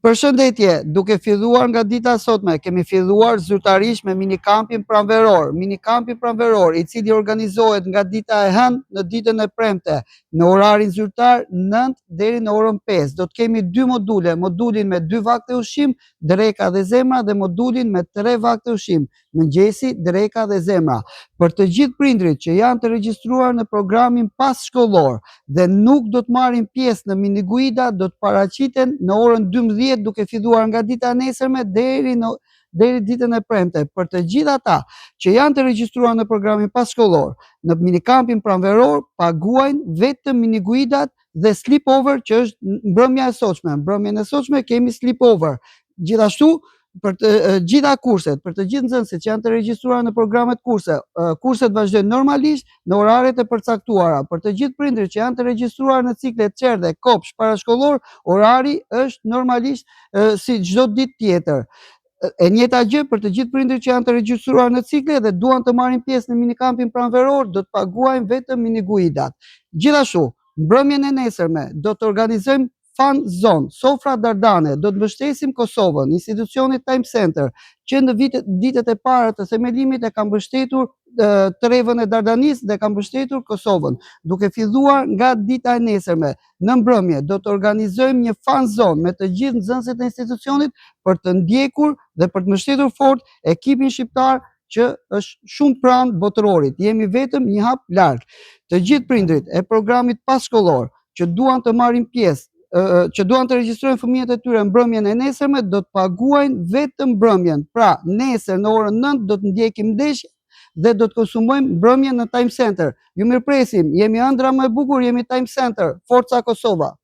Përshëndetje, duke filluar nga dita sotme, kemi filluar zyrtarisht me minikampin pranveror. Minikampin pranveror, i cili organizohet nga dita e hënë në ditën e premte, në orarin zyrtar 9 deri në orën 5. Do të kemi 2 module, modulin me 2 vakte ushqim, dreka dhe zemra, dhe modulin me 3 vakte ushqim, mëngjesi, dreka dhe zemra. Për të gjithë prindrit që janë të regjistruar në programin pas shkollor dhe nuk do të marrin pjesë në miniguida, do të paraqiten në orën 12 duke filluar nga dita e nesërme deri ditën e premte. Për të gjithë ata që janë të regjistruar në programin pas shkollor, në minikampin pranveror paguajnë vetëm miniguidat dhe sleepover, që është mbrëmja e sotshme. Mbrëmjen e sotshme kemi sleepover. Gjithashtu, për të gjitha kurset, për të gjithë nxënësit që janë të regjistruar në programet kurse, kurset vazhdojnë normalisht në oraret e përcaktuara. Për të gjithë prindrit që janë të regjistruar në ciklet qerdhe, kopsh, parashkollor, orari është normalisht si çdo ditë tjetër. E njëjta gjë për të gjithë prindrit që janë të regjistruar në cikle dhe duan të marrin pjesë në minikampin pranveror, do të paguajnë vetëm miniguidat. Gjithashtu, mbrëmjen e nesërme do të organizojmë Fan Zone, Sofra Dardane, do të mbështesim Kosovën, institucioni Time Center, që në ditët e para të themelimit e ka mbështetur Trevën e Dardanis dhe ka mbështetur Kosovën. Duke filluar nga dita e nesërme, në mbrëmje do të organizojmë një Fan Zone me të gjithë nxënësit e institucionit për të ndjekur dhe për të mbështetur fort ekipin shqiptar që është shumë pranë botërorit. Jemi vetëm një hap larg. Të gjithë prindrit e programit passhkollor që duan të marrin pjesë, që duan të regjistrojnë fëmijët e tyre mbrëmjen e nesërme, do të paguajnë vetëm mbrëmjen. Pra, nesër në orën 9 do të ndjekim ndeshje dhe do të konsumojmë mbrëmjen në Time Center. Ju mirëpresim, jemi ëndra më e bukur, jemi Time Center, Forca Kosova.